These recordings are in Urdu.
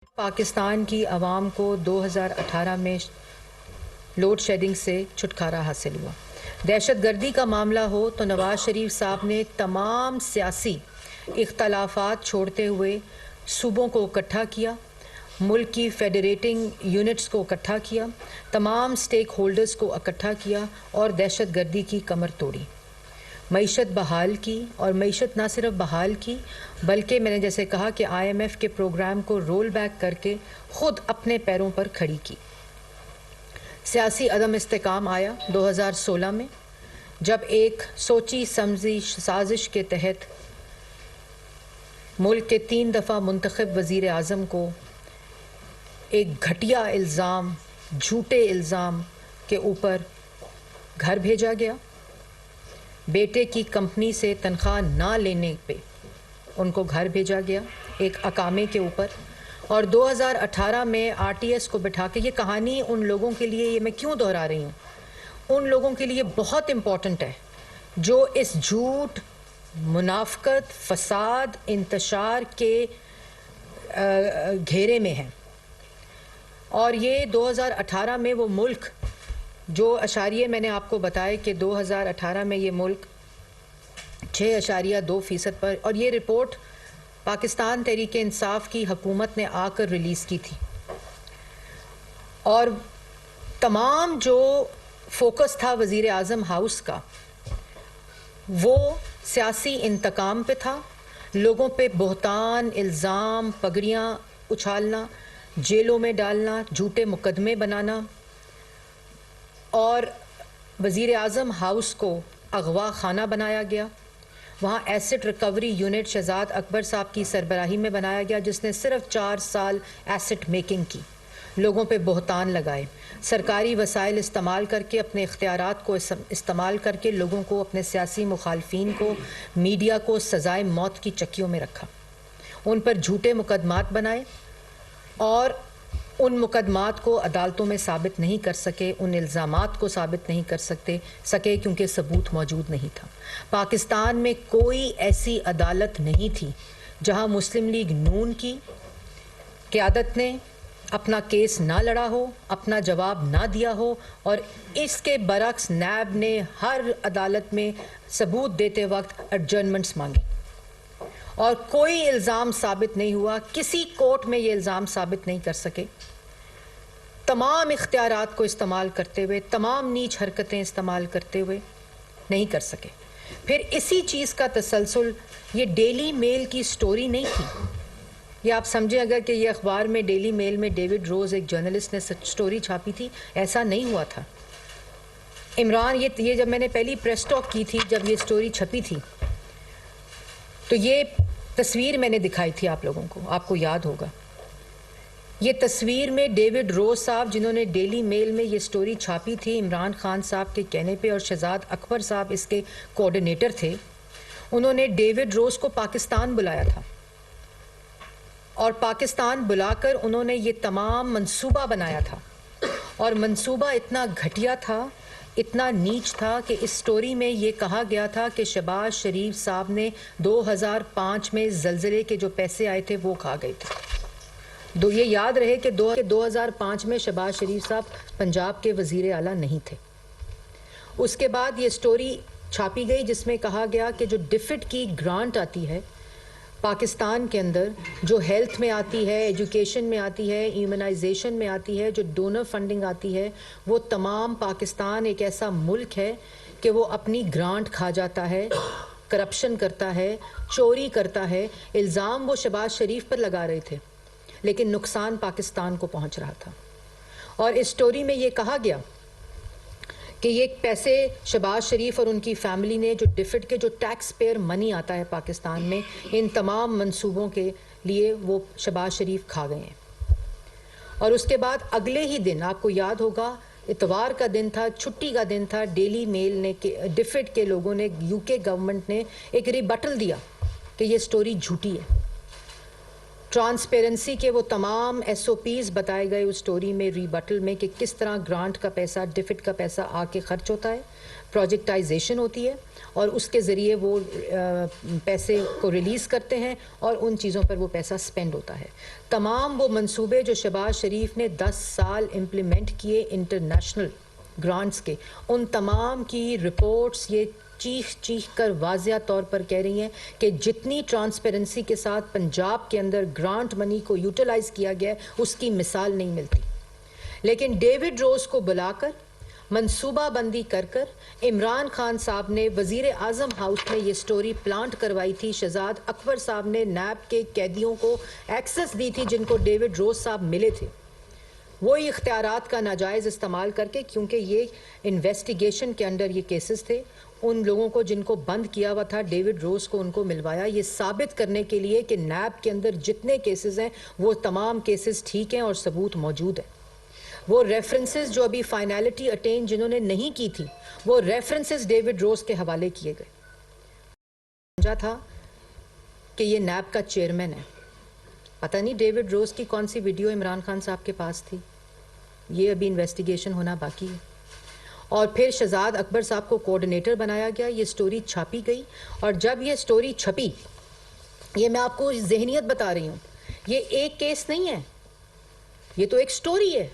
پاکستان کی عوام کو 2018 میں لوڈ شیڈنگ سے چھٹکارا حاصل ہوا۔ دہشت گردی کا معاملہ ہو تو نواز شریف صاحب نے تمام سیاسی اختلافات چھوڑتے ہوئے صوبوں کو اکٹھا کیا، ملک کی فیڈریٹنگ یونٹس کو اکٹھا کیا، تمام سٹیک ہولڈرز کو اکٹھا کیا اور دہشت گردی کی کمر توڑی، معیشت بحال کی، اور معیشت نہ صرف بحال کی بلکہ میں نے جیسے کہا کہ آئی ایم ایف کے پروگرام کو رول بیک کر کے خود اپنے پیروں پر کھڑی کی۔ سیاسی عدم استحکام آیا 2016 میں، جب ایک سوچی سمجھی سازش کے تحت ملک کے 3 دفعہ منتخب وزیر اعظم کو ایک گھٹیا الزام، جھوٹے الزام کے اوپر گھر بھیجا گیا۔ بیٹے کی کمپنی سے تنخواہ نہ لینے پہ ان کو گھر بھیجا گیا ایک اقامے کے اوپر، اور 2018 میں آر ٹی ایس کو بٹھا کے، یہ کہانی ان لوگوں کے لیے، یہ میں کیوں دہرا رہی ہوں، ان لوگوں کے لیے بہت امپورٹنٹ ہے جو اس جھوٹ، منافقت، فساد، انتشار کے گھیرے میں ہیں۔ اور یہ 2018 میں وہ ملک جو اشاریے میں نے آپ کو بتائے کہ 2018 میں یہ ملک 6.2% پر، اور یہ رپورٹ پاکستان تحریک انصاف کی حکومت نے آ کر ریلیز کی تھی، اور تمام جو فوکس تھا وزیر اعظم ہاؤس کا وہ سیاسی انتقام پہ تھا، لوگوں پہ بہتان، الزام، پگڑیاں اچھالنا، جیلوں میں ڈالنا، جھوٹے مقدمے بنانا، اور وزیر اعظم ہاؤس کو اغوا خانہ بنایا گیا۔ وہاں ایسٹ ریکوری یونٹ شہزاد اکبر صاحب کی سربراہی میں بنایا گیا، جس نے صرف 4 سال ایسٹ میکنگ کی، لوگوں پہ بہتان لگائے، سرکاری وسائل استعمال کر کے، اپنے اختیارات کو استعمال کر کے لوگوں کو، اپنے سیاسی مخالفین کو، میڈیا کو سزائے موت کی چکیوں میں رکھا، ان پر جھوٹے مقدمات بنائے، اور ان مقدمات کو عدالتوں میں ثابت نہیں کر سکے، ان الزامات کو ثابت نہیں کر سکے کیونکہ ثبوت موجود نہیں تھا۔ پاکستان میں کوئی ایسی عدالت نہیں تھی جہاں مسلم لیگ نون کی قیادت نے اپنا کیس نہ لڑا ہو، اپنا جواب نہ دیا ہو، اور اس کے برعکس نیب نے ہر عدالت میں ثبوت دیتے وقت ایڈجرنمنٹس مانگی، اور کوئی الزام ثابت نہیں ہوا، کسی کورٹ میں یہ الزام ثابت نہیں کر سکے، تمام اختیارات کو استعمال کرتے ہوئے، تمام نیچ حرکتیں استعمال کرتے ہوئے نہیں کر سکے۔ پھر اسی چیز کا تسلسل، یہ ڈیلی میل کی سٹوری نہیں تھی، یہ آپ سمجھیں اگر کہ یہ اخبار میں ڈیلی میل میں ڈیوڈ روز ایک جرنلسٹ نے سٹوری چھاپی تھی، ایسا نہیں ہوا تھا۔ عمران، یہ جب میں نے پہلی پریس ٹاک کی تھی، جب یہ سٹوری چھپی تھی تو یہ تصویر میں نے دکھائی تھی آپ لوگوں کو، آپ کو یاد ہوگا، یہ تصویر میں ڈیوڈ روز صاحب جنہوں نے ڈیلی میل میں یہ سٹوری چھاپی تھی عمران خان صاحب کے کہنے پہ، اور شہزاد اکبر صاحب اس کے کوآرڈینیٹر تھے، انہوں نے ڈیوڈ روز کو پاکستان بلایا تھا، اور پاکستان بلا کر انہوں نے یہ تمام منصوبہ بنایا تھا، اور منصوبہ اتنا گھٹیا تھا، اتنا نیچ تھا کہ اس سٹوری میں یہ کہا گیا تھا کہ شہباز شریف صاحب نے 2005 میں زلزلے کے جو پیسے آئے تھے وہ کھا گئے تھے۔ یہ یاد رہے کہ 2005 میں شہباز شریف صاحب پنجاب کے وزیر اعلیٰ نہیں تھے۔ اس کے بعد یہ سٹوری چھاپی گئی جس میں کہا گیا کہ جو ڈفٹ کی گرانٹ آتی ہے پاکستان کے اندر، جو ہیلتھ میں آتی ہے، ایجوکیشن میں آتی ہے، ایومنائزیشن میں آتی ہے، جو ڈونر فنڈنگ آتی ہے، وہ تمام پاکستان ایک ایسا ملک ہے کہ وہ اپنی گرانٹ کھا جاتا ہے، کرپشن کرتا ہے، چوری کرتا ہے۔ الزام وہ شہباز شریف پر لگا رہے تھے لیکن نقصان پاکستان کو پہنچ رہا تھا، اور اس سٹوری میں یہ کہا گیا کہ یہ پیسے شہباز شریف اور ان کی فیملی نے، جو ڈفٹ کے جو ٹیکس پیئر منی آتا ہے پاکستان میں، ان تمام منصوبوں کے لیے وہ شہباز شریف کھا گئے ہیں۔ اور اس کے بعد اگلے ہی دن، آپ کو یاد ہوگا، اتوار کا دن تھا، چھٹی کا دن تھا، ڈیلی میل نے، ڈفٹ کے لوگوں نے، یو کے گورنمنٹ نے ایک ریبٹل دیا کہ یہ سٹوری جھوٹی ہے۔ ٹرانسپیرنسی کے وہ تمام ایس او پیز بتائے گئے اس سٹوری میں، ریبٹل میں، کہ کس طرح گرانٹ کا پیسہ، ڈفٹ کا پیسہ آ کے خرچ ہوتا ہے، پروجیکٹائزیشن ہوتی ہے اور اس کے ذریعے وہ پیسے کو ریلیز کرتے ہیں اور ان چیزوں پر وہ پیسہ سپینڈ ہوتا ہے. تمام وہ منصوبے جو شہباز شریف نے 10 سال امپلیمنٹ کیے انٹرنیشنل گرانٹس کے, ان تمام کی رپورٹس یہ چیخ کر واضح طور پر کہہ رہی ہیں کہ جتنی ٹرانسپیرنسی کے ساتھ پنجاب کے اندر گرانٹ منی کو یوٹیلائز کیا گیا ہے اس کی مثال نہیں ملتی. لیکن ڈیوڈ روز کو بلا کر منصوبہ بندی کر عمران خان صاحب نے وزیر اعظم ہاؤس میں یہ سٹوری پلانٹ کروائی تھی. شہزاد اکبر صاحب نے نیب کے قیدیوں کو ایکسس دی تھی جن کو ڈیوڈ روز صاحب ملے تھے, وہی اختیارات کا ناجائز استعمال کر کے, کیونکہ یہ انویسٹیگیشن کے انڈر یہ کیسز تھے, ان لوگوں کو جن کو بند کیا ہوا تھا ڈیوڈ روز کو ان کو ملوایا, یہ ثابت کرنے کے لیے کہ نیب کے اندر جتنے کیسز ہیں وہ تمام کیسز ٹھیک ہیں اور ثبوت موجود ہے. وہ ریفرنسز جو ابھی فائنالٹی اٹین جنہوں نے نہیں کی تھی وہ ریفرنسز ڈیوڈ روز کے حوالے کیے گئے. سمجھا تھا کہ یہ نیب کا چیئرمین ہے, پتہ نہیں ڈیوڈ روز کی کون سی ویڈیو عمران خان صاحب کے پاس تھی, یہ ابھی انویسٹیگیشن ہونا باقی ہے. اور پھر شہزاد اکبر صاحب کو کوارڈینیٹر بنایا گیا, یہ سٹوری چھاپی گئی, اور جب یہ سٹوری چھپی, یہ میں آپ کو ذہنیت بتا رہی ہوں, یہ ایک کیس نہیں ہے, یہ تو ایک سٹوری ہے.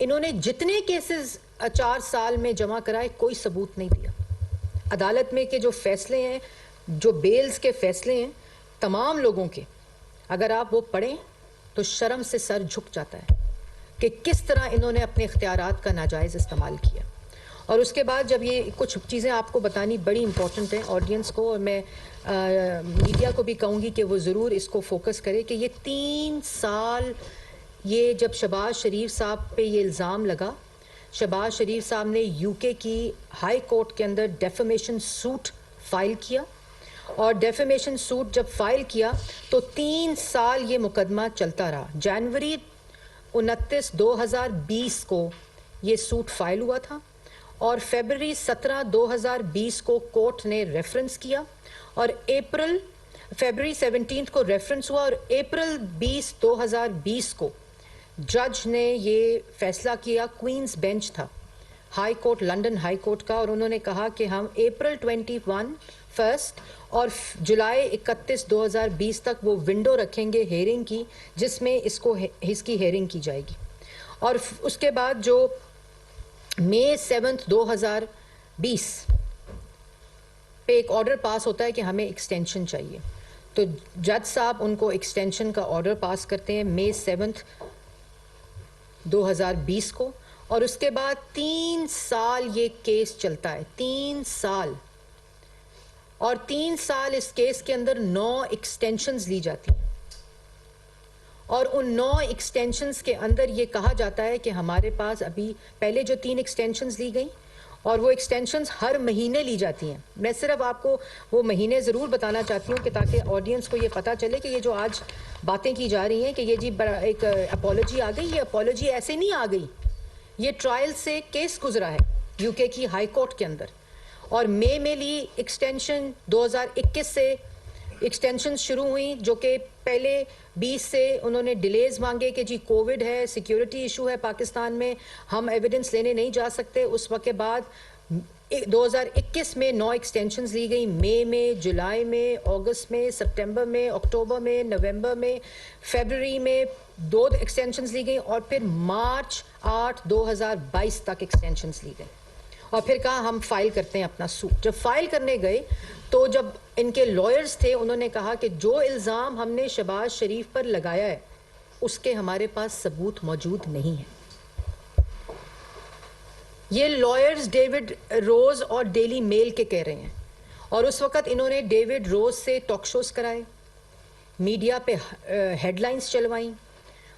انہوں نے جتنے کیسز 4 سال میں جمع کرائے کوئی ثبوت نہیں دیا. عدالت میں کے جو فیصلے ہیں, جو بیلز کے فیصلے ہیں تمام لوگوں کے, اگر آپ وہ پڑھیں تو شرم سے سر جھک جاتا ہے کہ کس طرح انہوں نے اپنے اختیارات کا ناجائز استعمال کیا. اور اس کے بعد جب یہ کچھ چیزیں آپ کو بتانی بڑی امپورٹنٹ ہیں آڈینس کو, اور میں میڈیا کو بھی کہوں گی کہ وہ ضرور اس کو فوکس کرے کہ یہ 3 سال یہ جب شہباز شریف صاحب پہ یہ الزام لگا, شہباز شریف صاحب نے یو کے کی ہائی کورٹ کے اندر ڈیفیمیشن سوٹ فائل کیا, اور ڈیفیمیشن سوٹ جب فائل کیا تو 3 سال یہ مقدمہ چلتا رہا. جنوری 29 2020 کو یہ سوٹ فائل ہوا تھا, اور فیبرری 17 2020 کو کورٹ نے ریفرنس کیا, اور فیبرری 17 کو ریفرنس ہوا, اور اپریل 20 2020 کو جج نے یہ فیصلہ کیا. کوئنز بینچ تھا high court, London high court کا, اور انہوں نے کہا کہ ہم اپریل 21 اور جولائی 31 2020 تک وہ ونڈو رکھیں گے ہیئرنگ کی جس میں اس کی ہیئرنگ کی جائے گی. اور اس کے بعد جو مئی 7 2020 پہ ایک آرڈر پاس ہوتا ہے کہ ہمیں ایکسٹینشن چاہیے, تو جج صاحب ان کو ایکسٹینشن کا آرڈر پاس کرتے ہیں مئی 7 2020 کو, اور اس کے بعد 3 سال یہ کیس چلتا ہے. 3 سال, اور 3 سال اس کیس کے اندر 9 ایکسٹینشنز لی جاتی ہیں, اور ان 9 ایکسٹینشنز کے اندر یہ کہا جاتا ہے کہ ہمارے پاس ابھی پہلے جو 3 ایکسٹینشنز لی گئیں, اور وہ ایکسٹینشنز ہر مہینے لی جاتی ہیں. میں صرف آپ کو وہ مہینے ضرور بتانا چاہتی ہوں کہ تاکہ آڈینس کو یہ پتہ چلے کہ یہ جو آج باتیں کی جا رہی ہیں کہ یہ جی ایک اپالوجی آ گئی, یہ اپالوجی ایسے نہیں آ گئی, یہ ٹرائل سے کیس گزرا ہے یو کے کی ہائی کورٹ کے اندر. اور مئی میں لی ایکسٹینشن, 2021 سے ایکسٹینشن شروع ہوئیں جو کہ پہلے 20 سے انہوں نے ڈیلیز مانگے کہ جی کووڈ ہے, سیکیورٹی ایشو ہے پاکستان میں, ہم ایویڈنس لینے نہیں جا سکتے. اس وقت کے بعد 2021 میں 9 ایکسٹینشنز لی گئی, مئی میں, جولائی میں, اگست میں, سپٹمبر میں, اکتوبر میں, نومبر میں, فیبرری میں 2 ایکسٹینشنز لی گئی, اور پھر مارچ 8 2022 تک ایکسٹینشنز لی گئی. اور پھر کہا ہم فائل کرتے ہیں اپنا سوٹ. جب فائل کرنے گئے تو جب ان کے لائرز تھے انہوں نے کہا کہ جو الزام ہم نے شہباز شریف پر لگایا ہے اس کے ہمارے پاس ثبوت موجود نہیں ہے. یہ لائرز ڈیوڈ روز اور ڈیلی میل کے کہہ رہے ہیں, اور اس وقت انہوں نے ڈیوڈ روز سے ٹاک شوز کرائے, میڈیا پہ ہیڈ لائنز چلوائیں,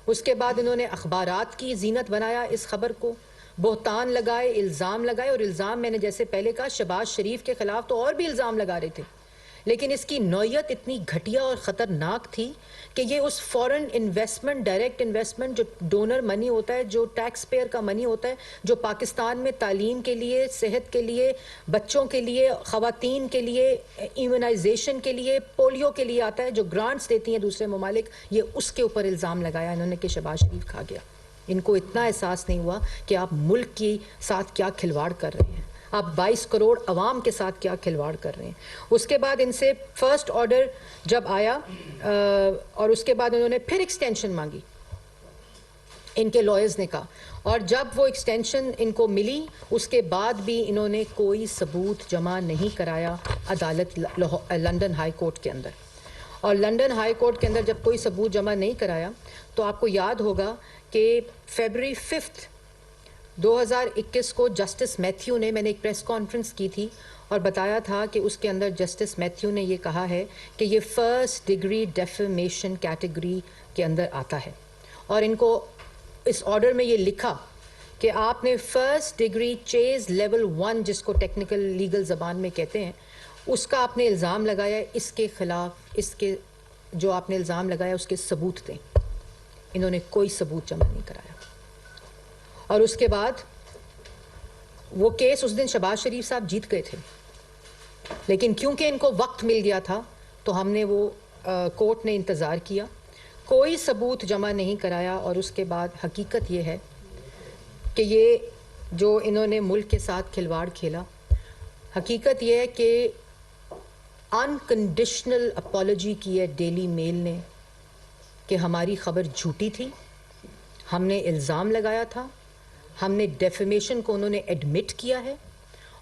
اس کے بعد انہوں نے اخبارات کی زینت بنایا اس خبر کو, بہتان لگائے, الزام لگائے. اور الزام میں نے جیسے پہلے کہا شہباز شریف کے خلاف تو اور بھی الزام لگا رہے تھے, لیکن اس کی نوعیت اتنی گھٹیا اور خطرناک تھی کہ یہ اس فورن انویسٹمنٹ, ڈائریکٹ انویسٹمنٹ جو ڈونر منی ہوتا ہے, جو ٹیکس پیئر کا منی ہوتا ہے, جو پاکستان میں تعلیم کے لیے, صحت کے لیے, بچوں کے لیے, خواتین کے لیے, ایمونائزیشن کے لیے, پولیو کے لیے آتا ہے, جو گرانٹس دیتی ہیں دوسرے ممالک, یہ اس کے اوپر الزام لگایا انہوں نے کہ شہباز شریف کھا گیا. ان کو اتنا احساس نہیں ہوا کہ آپ ملک کے ساتھ کیا کھلواڑ کر رہے ہیں. آپ 22 کروڑ عوام کے ساتھ کیا کھلواڑ کر رہے ہیں. اس کے بعد ان سے فرسٹ آرڈر جب آیا اور اس کے بعد انہوں نے پھر ایکسٹینشن مانگی, ان کے لائرز نے کہا, اور جب وہ ایکسٹینشن ان کو ملی اس کے بعد بھی انہوں نے کوئی ثبوت جمع نہیں کرایا عدالت لندن ہائی کورٹ کے اندر. اور لندن ہائی کورٹ کے اندر جب کوئی ثبوت جمع نہیں کرایا تو آپ کو یاد ہوگا کہ فیبرری 5 2021 کو جسٹس میتھیو نے, میں نے ایک پریس کانفرنس کی تھی اور بتایا تھا کہ اس کے اندر جسٹس میتھیو نے یہ کہا ہے کہ یہ فرسٹ ڈگری ڈیفیمیشن کیٹیگری کے اندر آتا ہے, اور ان کو اس آرڈر میں یہ لکھا کہ آپ نے فرسٹ ڈگری چیز لیول 1 جس کو ٹیکنیکل لیگل زبان میں کہتے ہیں اس کا آپ نے الزام لگایا, اس کے خلاف اس کے جو آپ نے الزام لگایا اس کے ثبوت دیں. انہوں نے کوئی ثبوت جمع نہیں کرایا. اور اس کے بعد وہ کیس اس دن شہباز شریف صاحب جیت گئے تھے, لیکن کیونکہ ان کو وقت مل گیا تھا تو ہم نے وہ کورٹ نے انتظار کیا, کوئی ثبوت جمع نہیں کرایا. اور اس کے بعد حقیقت یہ ہے کہ یہ جو انہوں نے ملک کے ساتھ کھلواڑ کھیلا, حقیقت یہ ہے کہ انکنڈیشنل اپالوجی کی ہے ڈیلی میل نے کہ ہماری خبر جھوٹی تھی, ہم نے الزام لگایا تھا, ہم نے ڈیفیمیشن کو انہوں نے ایڈمٹ کیا ہے,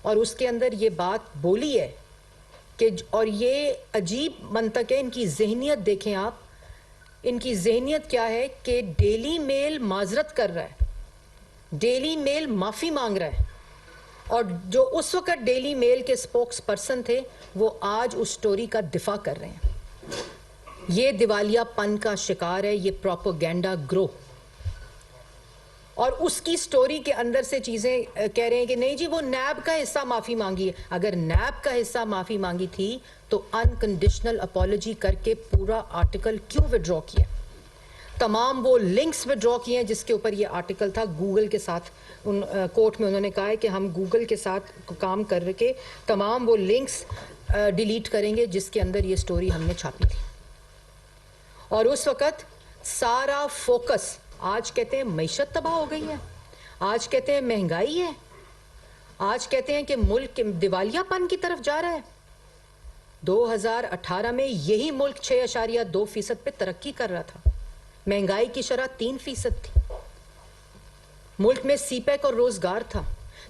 اور اس کے اندر یہ بات بولی ہے کہ, اور یہ عجیب منطق ہے, ان کی ذہنیت دیکھیں آپ, ان کی ذہنیت کیا ہے کہ ڈیلی میل معذرت کر رہا ہے, ڈیلی میل معافی مانگ رہا ہے, اور جو اس وقت ڈیلی میل کے سپوکس پرسن تھے وہ آج اس سٹوری کا دفاع کر رہے ہیں. یہ دیوالیہ پن کا شکار ہے یہ پروپیگنڈا گروہ, اور اس کی سٹوری کے اندر سے چیزیں کہہ رہے ہیں کہ نہیں جی وہ نیب کا حصہ معافی مانگی ہے. اگر نیب کا حصہ معافی مانگی تھی تو انکنڈیشنل اپالوجی کر کے پورا آرٹیکل کیوں وڈرا کیا, تمام وہ لنکس وڈرا کیے ہیں جس کے اوپر یہ آرٹیکل تھا. گوگل کے ساتھ کورٹ میں انہوں نے کہا ہے کہ ہم گوگل کے ساتھ کام کر کے تمام وہ لنکس ڈیلیٹ کریں گے جس کے اندر یہ سٹوری ہم نے چھاپی تھی. اور اس وقت سارا فوکس, آج کہتے ہیں معیشت تباہ ہو گئی ہے, آج کہتے ہیں مہنگائی ہے, آج کہتے ہیں کہ ملک دیوالیہ پن کی طرف جا رہا ہے. 2018 میں یہی ملک 6.2% پہ ترقی کر رہا تھا, مہنگائی کی شرح 3% تھی, ملک میں سی پیک اور روزگار تھا.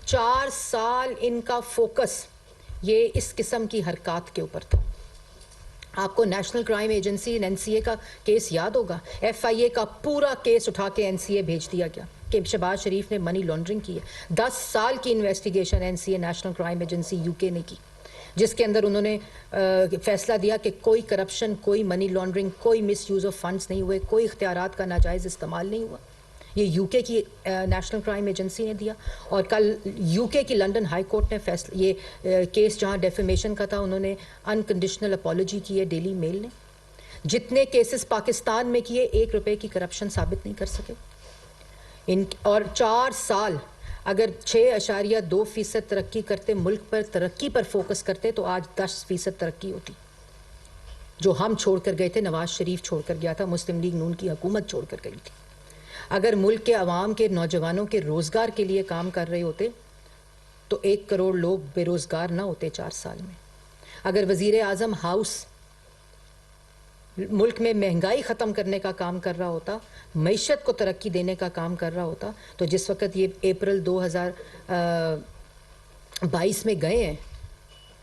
4 سال ان کا فوکس یہ اس قسم کی حرکات کے اوپر تھا. آپ کو national crime agency N C A کا کیس یاد ہوگا, ایف آئی اے کا پورا کیس اٹھا کے این سی اے بھیج دیا گیا کہ شہباز شریف نے منی لانڈرنگ کی ہے. 10 سال کی investigation N C A National crime Agency U K نے کی, جس کے اندر انہوں نے فیصلہ دیا کہ کوئی کرپشن, کوئی منی لانڈرنگ, کوئی مس یوز آف فنڈز نہیں ہوئے, کوئی اختیارات کا ناجائز استعمال نہیں ہوا. یہ یو کے کی نیشنل کرائم ایجنسی نے دیا. اور کل یو کے کی لندن ہائی کورٹ نے فیصلہ, یہ کیس جہاں ڈیفیمیشن کا تھا انہوں نے انکنڈیشنل اپالوجی کی ہے ڈیلی میل نے. جتنے کیسز پاکستان میں کیے 1 روپے کی کرپشن ثابت نہیں کر سکے اور 4 سال اگر 6.2% ترقی کرتے, ملک پر ترقی پر فوکس کرتے تو آج 10% ترقی ہوتی جو ہم چھوڑ کر گئے تھے, نواز شریف چھوڑ کر گیا تھا, مسلم لیگ نون کی حکومت چھوڑ کر گئی تھی. اگر ملک کے عوام کے نوجوانوں کے روزگار کے لیے کام کر رہے ہوتے تو 1 کروڑ لوگ بے روزگار نہ ہوتے 4 سال میں. اگر وزیر اعظم ہاؤس ملک میں مہنگائی ختم کرنے کا کام کر رہا ہوتا, معیشت کو ترقی دینے کا کام کر رہا ہوتا, تو جس وقت یہ اپریل 2022 میں گئے ہیں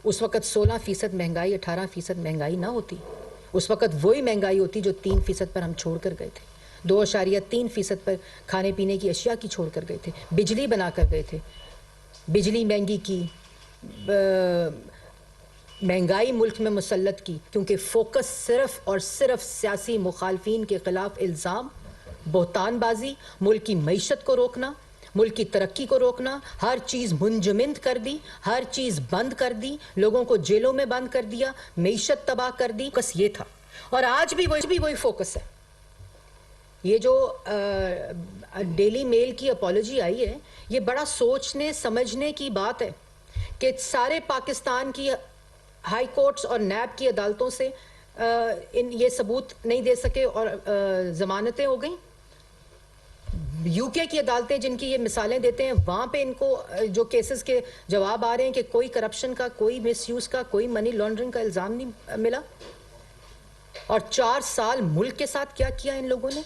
اس وقت 16% مہنگائی 18% مہنگائی نہ ہوتی. اس وقت وہی مہنگائی ہوتی جو 3% پر ہم چھوڑ کر گئے تھے, 2.3% پر کھانے پینے کی اشیاء کی چھوڑ کر گئے تھے, بجلی بنا کر گئے تھے, بجلی مہنگی کی, مہنگائی ملک میں مسلط کی, کیونکہ فوکس صرف اور صرف سیاسی مخالفین کے خلاف الزام, بہتان بازی, ملک کی معیشت کو روکنا, ملک کی ترقی کو روکنا, ہر چیز منجمد کر دی, ہر چیز بند کر دی, لوگوں کو جیلوں میں بند کر دیا, معیشت تباہ کر دی. بس یہ تھا, اور آج بھی وہی فوکس ہے. یہ جو ڈیلی میل کی اپالوجی آئی ہے یہ بڑا سوچنے سمجھنے کی بات ہے کہ سارے پاکستان کی ہائی کورٹس اور نیب کی عدالتوں سے یہ ثبوت نہیں دے سکے اور ضمانتیں ہو گئیں. یو کے کی عدالتیں جن کی یہ مثالیں دیتے ہیں وہاں پہ ان کو جو کیسز کے جواب آ رہے ہیں کہ کوئی کرپشن کا، کوئی مس یوز کا، کوئی منی لانڈرنگ کا الزام نہیں ملا. اور 4 سال ملک کے ساتھ کیا کیا ان لوگوں نے.